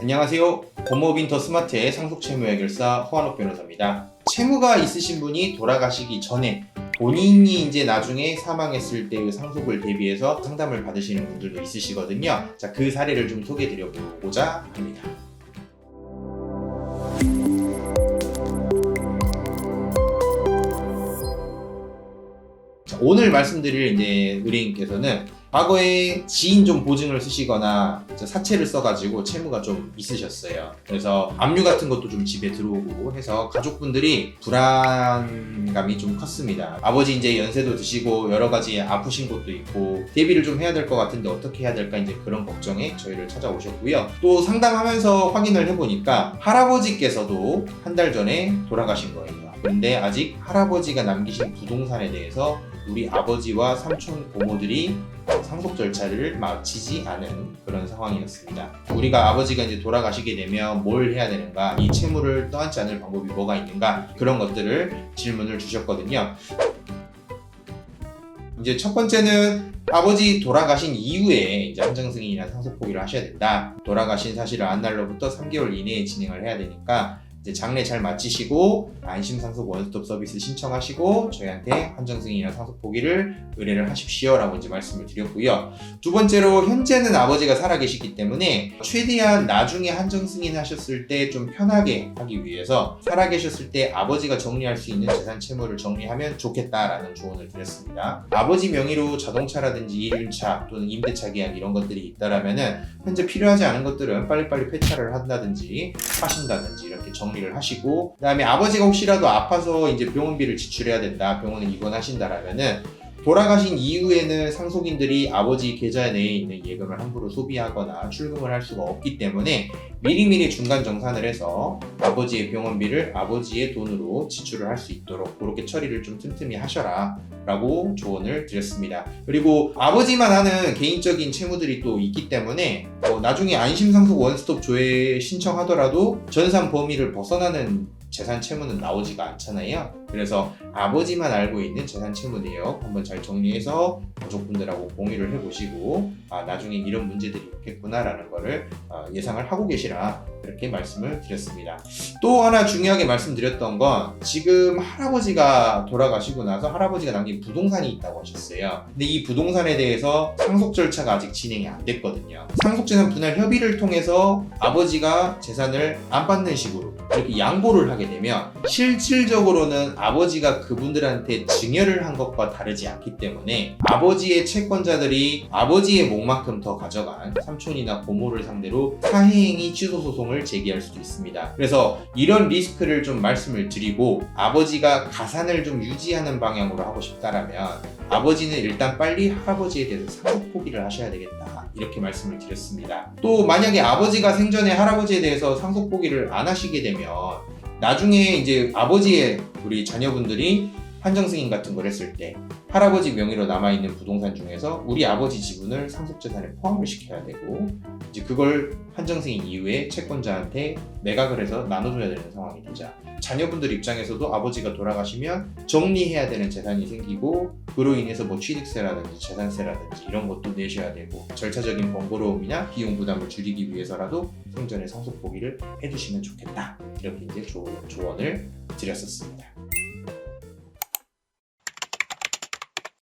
안녕하세요. 법무법인 더 스마트의 상속채무 해결사 허한옥 변호사입니다. 채무가 있으신 분이 돌아가시기 전에 본인이 이제 나중에 사망했을 때의 상속을 대비해서 상담을 받으시는 분들도 있으시거든요. 자, 그 사례를 좀 소개해 드려보고자 합니다. 자, 오늘 말씀드릴 이제 의뢰인께서는 과거에 지인 좀 보증을 쓰시거나 사채를 써가지고 채무가 좀 있으셨어요. 그래서 압류 같은 것도 좀 집에 들어오고 해서 가족분들이 불안감이 좀 컸습니다. 아버지 이제 연세도 드시고 여러 가지 아프신 것도 있고 대비를 좀 해야 될 것 같은데 어떻게 해야 될까 이제 그런 걱정에 저희를 찾아오셨고요. 또 상담하면서 확인을 해보니까 할아버지께서도 한 달 전에 돌아가신 거예요. 근데 아직 할아버지가 남기신 부동산에 대해서 우리 아버지와 삼촌 고모들이 상속 절차를 마치지 않은 그런 상황이었습니다. 우리가 아버지가 이제 돌아가시게 되면 뭘 해야 되는가, 이 채무를 떠안지 않을 방법이 뭐가 있는가, 그런 것들을 질문을 주셨거든요. 이제 첫 번째는 아버지 돌아가신 이후에 이제 한정승인이나 상속 포기를 하셔야 된다. 돌아가신 사실을 안 날로부터 3개월 이내에 진행을 해야 되니까 이제 장례 잘 마치시고 안심상속 원스톱 서비스 신청하시고 저희한테 한정승인이나 상속 포기를 의뢰를 하십시오 라고 이제 말씀을 드렸고요. 두 번째로 현재는 아버지가 살아계시기 때문에 최대한 나중에 한정승인 하셨을 때 좀 편하게 하기 위해서 살아계셨을 때 아버지가 정리할 수 있는 재산 채무를 정리하면 좋겠다라는 조언을 드렸습니다. 아버지 명의로 자동차라든지 일륜차 또는 임대차 계약 이런 것들이 있다라면은 현재 필요하지 않은 것들은 빨리빨리 폐차를 한다든지 파신다든지 이렇게 정리를 하시고, 그 다음에 아버지가 혹시라도 아파서 이제 병원비를 지출해야 된다, 병원에 입원하신다라면은 돌아가신 이후에는 상속인들이 아버지 계좌 내에 있는 예금을 함부로 소비하거나 출금을 할 수가 없기 때문에 미리미리 중간 정산을 해서 아버지의 병원비를 아버지의 돈으로 지출을 할 수 있도록 그렇게 처리를 좀 틈틈이 하셔라 라고 조언을 드렸습니다. 그리고 아버지만 하는 개인적인 채무들이 또 있기 때문에 나중에 안심상속 원스톱 조회 신청하더라도 전산 범위를 벗어나는 재산 채무는 나오지가 않잖아요. 그래서 아버지만 알고 있는 재산 채무 내역 한번 잘 정리해서 가족분들하고 공유를 해보시고 나중에 이런 문제들이 있겠구나라는 거를 예상을 하고 계시라 이렇게 말씀을 드렸습니다. 또 하나 중요하게 말씀드렸던 건 지금 할아버지가 돌아가시고 나서 할아버지가 남긴 부동산이 있다고 하셨어요. 근데 이 부동산에 대해서 상속 절차가 아직 진행이 안 됐거든요. 상속재산 분할 협의를 통해서 아버지가 재산을 안 받는 식으로 이렇게 양보를 하게 되면 실질적으로는 아버지가 그분들한테 증여를 한 것과 다르지 않기 때문에 아버지의 채권자들이 아버지의 몫만큼 더 가져간 삼촌이나 고모를 상대로 사해행위 취소 소송을 제기할 수도 있습니다. 그래서 이런 리스크를 좀 말씀을 드리고 아버지가 가산을 좀 유지하는 방향으로 하고 싶다라면 아버지는 일단 빨리 할아버지에 대해서 상속 포기를 하셔야 되겠다 이렇게 말씀을 드렸습니다. 또 만약에 아버지가 생전에 할아버지에 대해서 상속 포기를 안 하시게 되면 나중에 이제 아버지의 우리 자녀분들이 한정승인 같은 걸 했을 때 할아버지 명의로 남아있는 부동산 중에서 우리 아버지 지분을 상속재산에 포함을 시켜야 되고 이제 그걸 한정승인 이후에 채권자한테 매각을 해서 나눠줘야 되는 상황이 되자 자녀분들 입장에서도 아버지가 돌아가시면 정리해야 되는 재산이 생기고 그로 인해서 뭐 취득세라든지 재산세라든지 이런 것도 내셔야 되고 절차적인 번거로움이나 비용 부담을 줄이기 위해서라도 생전에 상속 포기를 해주시면 좋겠다 이렇게 이제 조언을 드렸었습니다.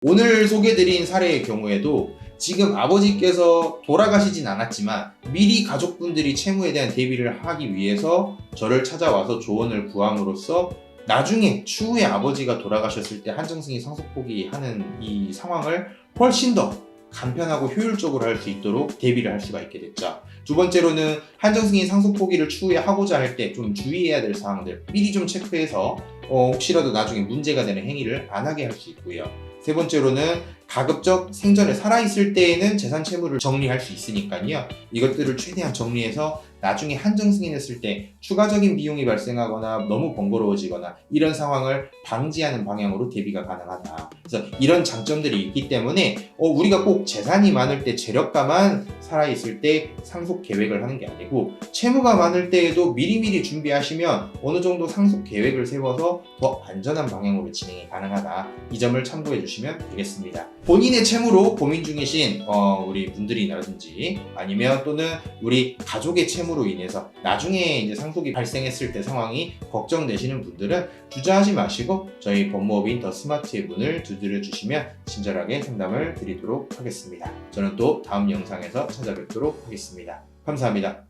오늘 소개드린 사례의 경우에도 지금 아버지께서 돌아가시진 않았지만 미리 가족분들이 채무에 대한 대비를 하기 위해서 저를 찾아와서 조언을 구함으로써 나중에 추후에 아버지가 돌아가셨을 때 한정승인 상속 포기하는 이 상황을 훨씬 더 간편하고 효율적으로 할 수 있도록 대비를 할 수가 있게 됐죠. 두 번째로는 한정승인 상속 포기를 추후에 하고자 할 때 좀 주의해야 될 사항들 미리 좀 체크해서 혹시라도 나중에 문제가 되는 행위를 안 하게 할 수 있고요. 세 번째로는 가급적 생전에 살아있을 때에는 재산 채무를 정리할 수 있으니까요. 이것들을 최대한 정리해서 나중에 한정승인했을 때 추가적인 비용이 발생하거나 너무 번거로워지거나 이런 상황을 방지하는 방향으로 대비가 가능하다. 그래서 이런 장점들이 있기 때문에 우리가 꼭 재산이 많을 때 재력가만 살아있을 때 상속 계획을 하는 게 아니고 채무가 많을 때에도 미리미리 준비하시면 어느 정도 상속 계획을 세워서 더 안전한 방향으로 진행이 가능하다. 이 점을 참고해 주시면 되겠습니다. 본인의 채무로 고민 중이신 우리 분들이라든지 아니면 또는 우리 가족의 채무 셈으로 인해서 나중에 이제 상속이 발생했을 때 상황이 걱정되시는 분들은 주저하지 마시고 저희 법무법인 더 스마트의 문을 두드려 주시면 친절하게 상담을 드리도록 하겠습니다. 저는 또 다음 영상에서 찾아뵙도록 하겠습니다. 감사합니다.